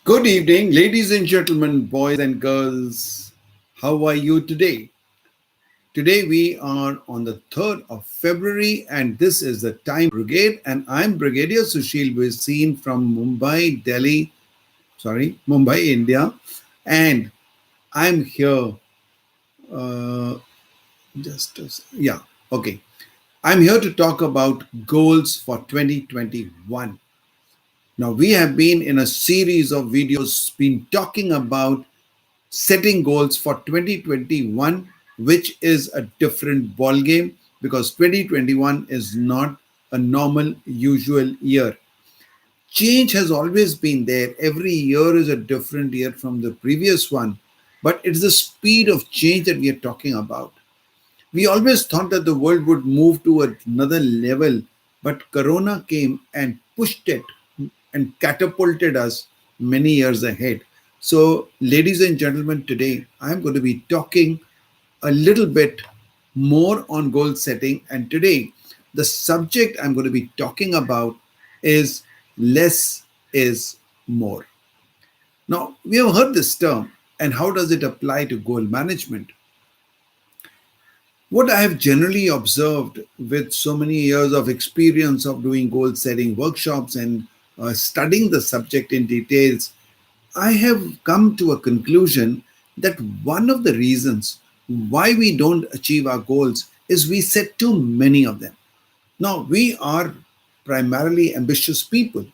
Good evening, ladies and gentlemen, boys and girls. How are you today? Today we are on the 3rd of February, and this is the Time Brigade, and I'm Brigadier Sushil Bhasin from Mumbai, India, and I'm here. Uh, yeah, okay. I'm here to talk about goals for 2021. Now, we have been in a series of videos been talking about setting goals for 2021, which is a different ball game because 2021 is not a normal usual year. Change has always been there. Every year is a different year from the previous one, but it's the speed of change that we are talking about. We always thought that the world would move to another level, but Corona came and pushed it and catapulted us many years ahead. So, ladies and gentlemen, today I'm going to be talking a little bit more on goal setting. And today, the subject I'm going to be talking about is less is more. Now, we have heard this term, and how does it apply to goal management? What I have generally observed with so many years of experience of doing goal setting workshops and studying the subject in details, I have come to a conclusion that one of the reasons why we don't achieve our goals is we set too many of them. Now, we are primarily ambitious people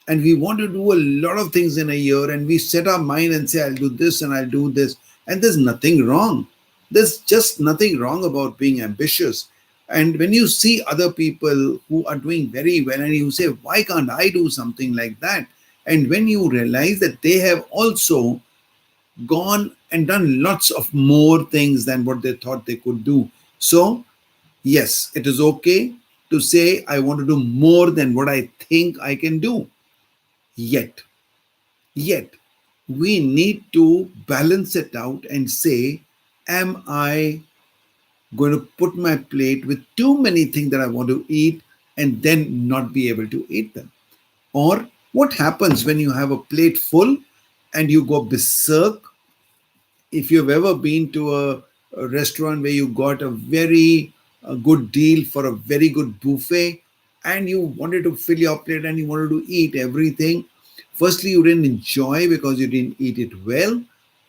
and we want to do a lot of things in a year, and we set our mind and say, I'll do this and I'll do this. And there's nothing wrong. There's just nothing wrong about being ambitious. And when you see other people who are doing very well and you say, why can't I do something like that? And when you realize that they have also gone and done lots of more things than what they thought they could do. So, yes, it is okay to say, I want to do more than what I think I can do. Yet, Yet, we need to balance it out and say, am I going to put my plate with too many things that I want to eat and then not be able to eat them? Or what happens when you have a plate full and you go berserk? If you've ever been to a restaurant where you got a good deal for a very good buffet and you wanted to fill your plate and you wanted to eat everything, firstly, you didn't enjoy because you didn't eat it well.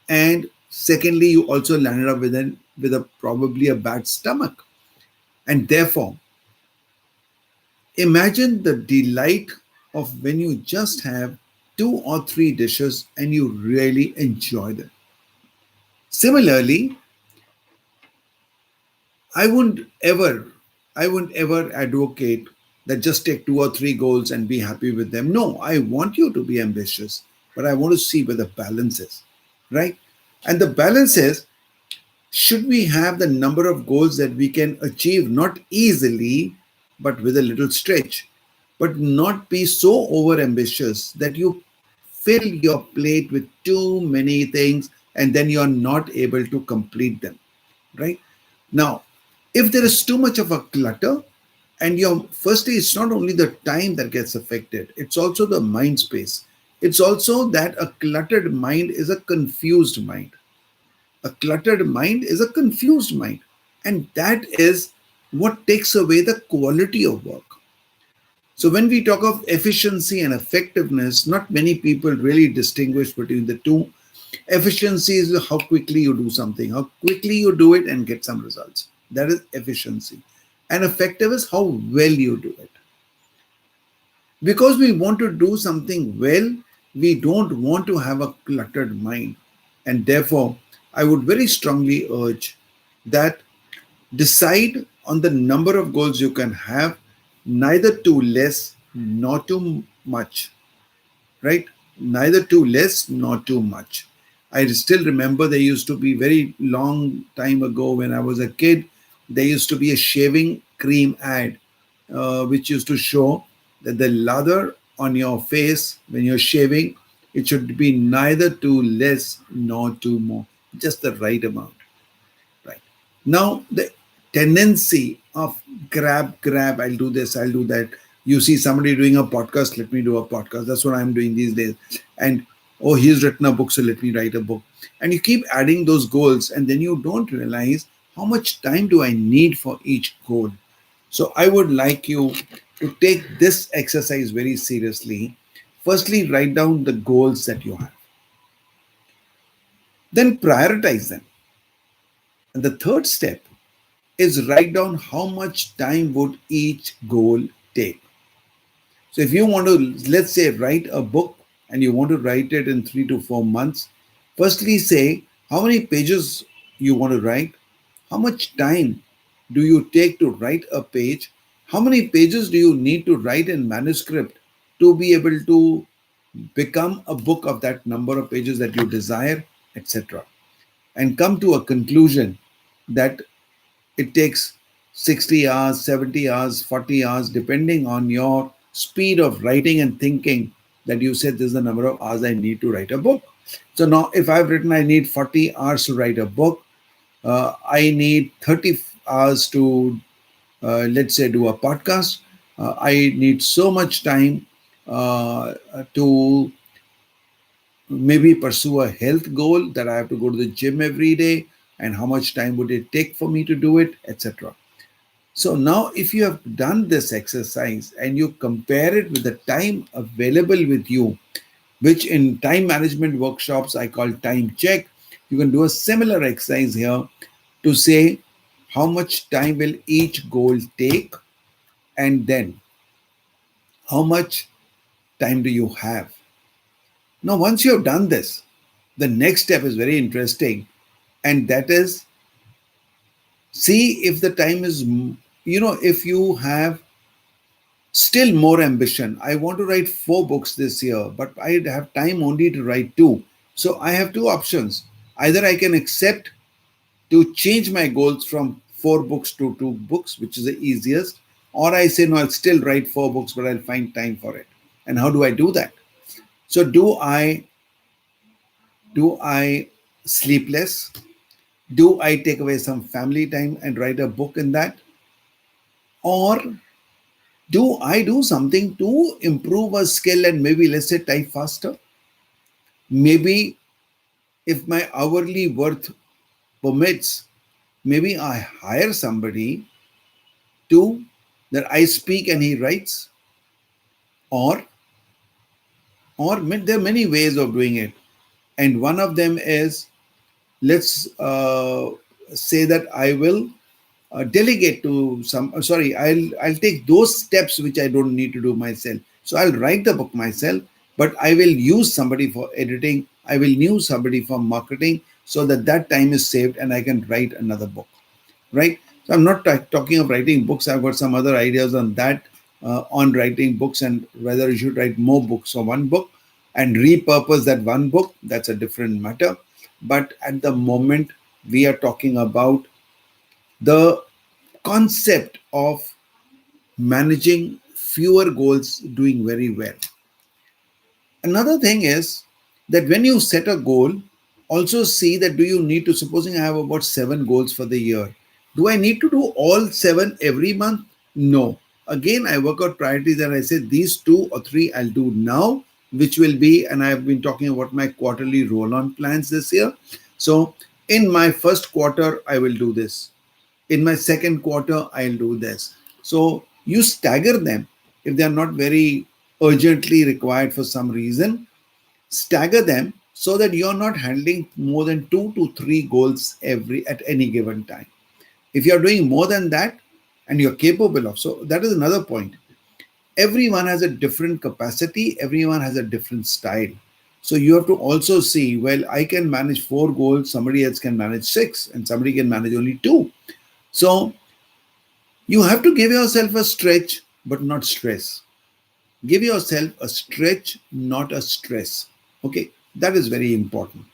And secondly, you also landed up with a probably a bad stomach. And therefore, imagine the delight of when you just have two or three dishes and you really enjoy them. Similarly, I wouldn't ever, I wouldn't ever advocate that just take two or three goals and be happy with them. No, I want you to be ambitious, but I want to see where the balance is, right? And the balance is, should we have the number of goals that we can achieve not easily, but with a little stretch, but not be so over ambitious that you fill your plate with too many things and then you're not able to complete them, right? Now, if there is too much of a clutter, and your firstly, it's not only the time that gets affected, it's also the mind space. It's also that a cluttered mind is a confused mind. A cluttered mind is a confused mind. And that is what takes away the quality of work. So, when we talk of efficiency and effectiveness, not many people really distinguish between the two. Efficiency is how quickly you do something, how quickly you do it and get some results. That is efficiency. And effective is how well you do it. Because we want to do something well, we don't want to have a cluttered mind. And therefore, I would very strongly urge that decide on the number of goals you can have, neither too less nor too much, right? Neither too less nor too much. I still remember there used to be very long time ago when I was a kid, there used to be a shaving cream ad which used to show that the lather on your face when you're shaving, it should be neither too less nor too more, just the right amount. Right. Now, the tendency of grab, I'll do this, I'll do that. You see somebody doing a podcast, let me do a podcast. That's what I'm doing these days. And Oh, he's written a book, so let me write a book. And you keep adding those goals, and then you don't realize how much time do I need for each goal. So I would like you to take this exercise very seriously. Firstly, write down the goals that you have, then prioritize them. And the third step is write down how much time would each goal take. So if you want to, let's say, write a book and you want to write it in 3 to 4 months, firstly say how many pages you want to write, how much time do you take to write a page, how many pages do you need to write in manuscript to be able to become a book of that number of pages that you desire, etc. And come to a conclusion that it takes 60 hours, 70 hours, 40 hours, depending on your speed of writing and thinking, that you said this is the number of hours I need to write a book. So now, if I've written I need 40 hours to write a book, I need 30 hours to, let's say, do a podcast. I need so much time to maybe pursue a health goal that I have to go to the gym every day, and how much time would it take for me to do it, etc. So now, if you have done this exercise and you compare it with the time available with you, which in time management workshops I call time check, you can do a similar exercise here to say how much time will each goal take, and then how much time do you have. Now, once you have done this, the next step is very interesting, and that is see if the time is, if you have still more ambition. I want to write 4 books this year, but I have time only to write 2. So I have 2 options. Either I can accept to change my goals from 4 books to 2 books, which is the easiest, or I say, no, I'll still write 4 books, but I'll find time for it. And how do I do that? So do I sleep less? Do I take away some family time and write a book in that? Or do I do something to improve a skill and maybe, let's say, type faster? Maybe if my hourly worth permits, maybe I hire somebody to that I speak and he writes, or there are many ways of doing it. And one of them is, let's say that I will delegate to some, sorry, I'll take those steps which I don't need to do myself. So I'll write the book myself, but I will use somebody for editing, I will use somebody for marketing, so that that time is saved and I can write another book, right? So I'm not talking of writing books. I've got some other ideas on that, on writing books and whether you should write more books or one book and repurpose that one book. That's a different matter. But at the moment, we are talking about the concept of managing fewer goals doing very well. Another thing is that when you set a goal, also see that do you need to, supposing I have about 7 goals for the year, do I need to do all 7 every month? No. Again, I work out priorities and I say these 2 or 3 I'll do now, which will be, and I've been talking about my quarterly roll on plans this year. So in my first quarter, I will do this. In my second quarter, I'll do this. So you stagger them. If they are not very urgently required for some reason, stagger them so that you're not handling more than 2 to 3 goals every at any given time. If you're doing more than that and you're capable of, so that is another point. Everyone has a different capacity, everyone has a different style. So you have to also see, well, I can manage 4 goals, somebody else can manage 6, and somebody can manage only 2. So you have to give yourself a stretch, but not stress. Give yourself a stretch, not a stress. Okay, that is very important.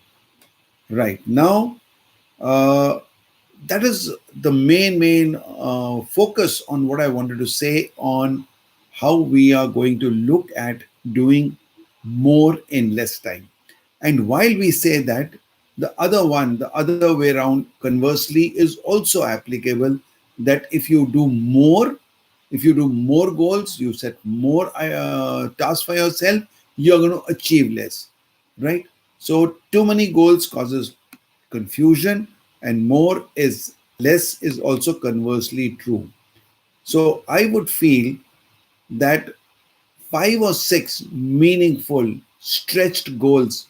Right now, uh, that is the main focus on what I wanted to say on how we are going to look at doing more in less time. And while we say that, the other way around, conversely, is also applicable, that if you do more goals, you set more tasks for yourself, you're going to achieve less. right? So too many goals causes confusion, and more is less is also conversely true. So I would feel that 5 or 6 meaningful stretched goals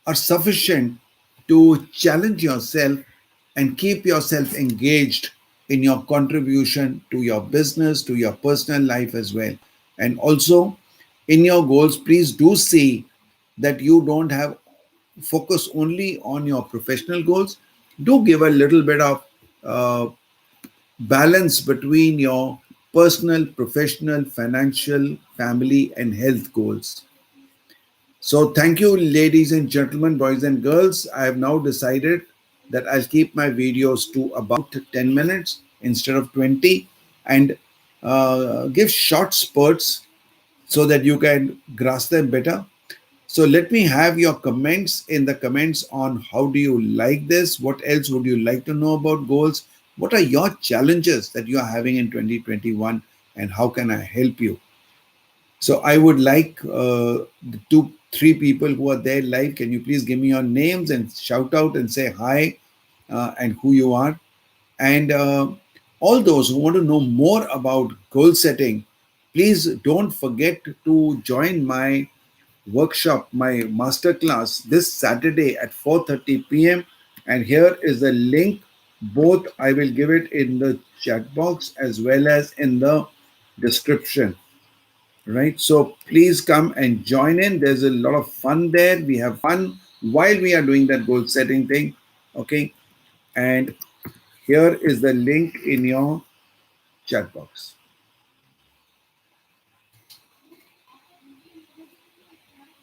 are sufficient to challenge yourself and keep yourself engaged in your contribution to your business, to your personal life as well. And also, in your goals, please do see that you don't have focus only on your professional goals. Do give a little bit of uh, balance between your personal, professional, financial, family, and health goals. So, thank you, ladies and gentlemen, boys and girls. I have now decided that I'll keep my videos to about 10 minutes instead of 20, and give short spurts so that you can grasp them better. So let me have your comments in the comments on how do you like this? What else would you like to know about goals? What are your challenges that you are having in 2021, and how can I help you? So I would like the two, three people who are there live. Can you please give me your names and shout out and say hi, and who you are? And all those who want to know more about goal setting, please don't forget to join my workshop, my masterclass this Saturday at 4:30 p.m. And here is the link. Both I will give it in the chat box as well as in the description. Right. So please come and join in. There's a lot of fun there. We have fun while we are doing that goal setting thing. Okay. And here is the link in your chat box.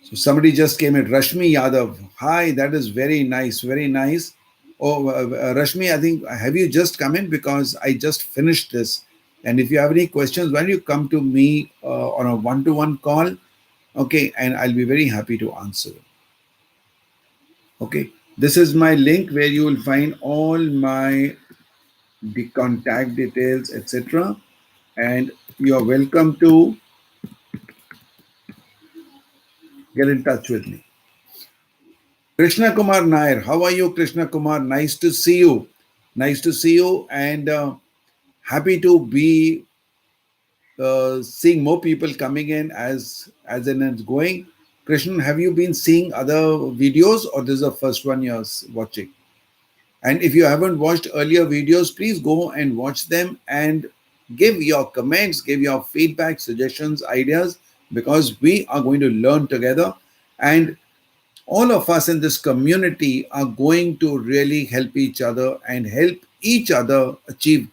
So somebody just came in, Rashmi Yadav. Hi, that is very nice, very nice. Oh, Rashmi, I think have you just come in because I just finished this. And if you have any questions, why don't you come to me on a one-to-one call? Okay, and I'll be very happy to answer. Okay, this is my link where you will find all my the contact details, etc. And you are welcome to get in touch with me. Krishnakumar Nair, how are you, Krishnakumar? Nice to see you. Nice to see you, and happy to be seeing more people coming in as in it's going. Krishnan, have you been seeing other videos, or this is the first one you're watching? And if you haven't watched earlier videos, please go and watch them and give your comments, give your feedback, suggestions, ideas, because we are going to learn together. And all of us in this community are going to really help each other and help each other achieve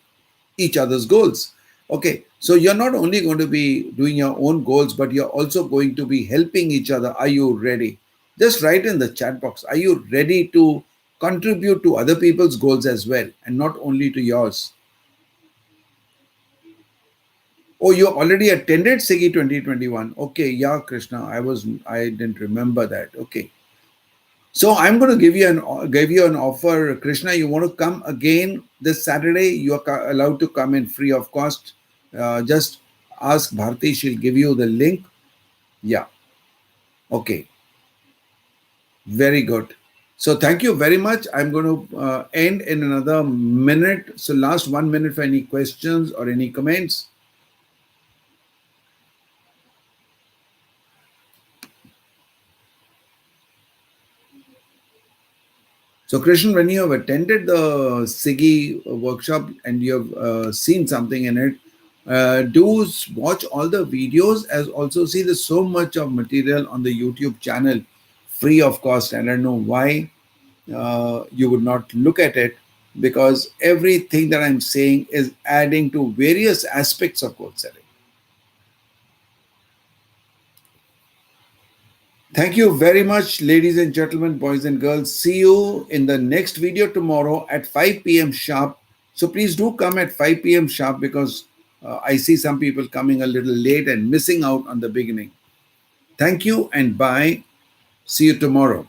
each other's goals. Okay, so you're not only going to be doing your own goals, but you're also going to be helping each other. Are you ready? Just write in the chat box, are you ready to contribute to other people's goals as well, and not only to yours? Oh, you already attended SIGI 2021. Okay, yeah, Krishna, I didn't remember that. Okay. So I'm going to give you an offer, Krishna. You want to come again this Saturday? You are allowed to come in free of cost. Just ask Bharti; she'll give you the link. Yeah. Okay. Very good. So thank you very much. I'm going to end in another minute. So last 1 minute for any questions or any comments. So, Krishnan, when you have attended the SIGI workshop and you have seen something in it, do watch all the videos, as also see there's so much of material on the YouTube channel free of cost. And I don't know why you would not look at it, because everything that I'm saying is adding to various aspects of goal setting. Thank you very much, ladies and gentlemen, boys and girls. See you in the next video tomorrow at 5 p.m. sharp. So please do come at 5 p.m. sharp, because I see some people coming a little late and missing out on the beginning. Thank you and bye. See you tomorrow.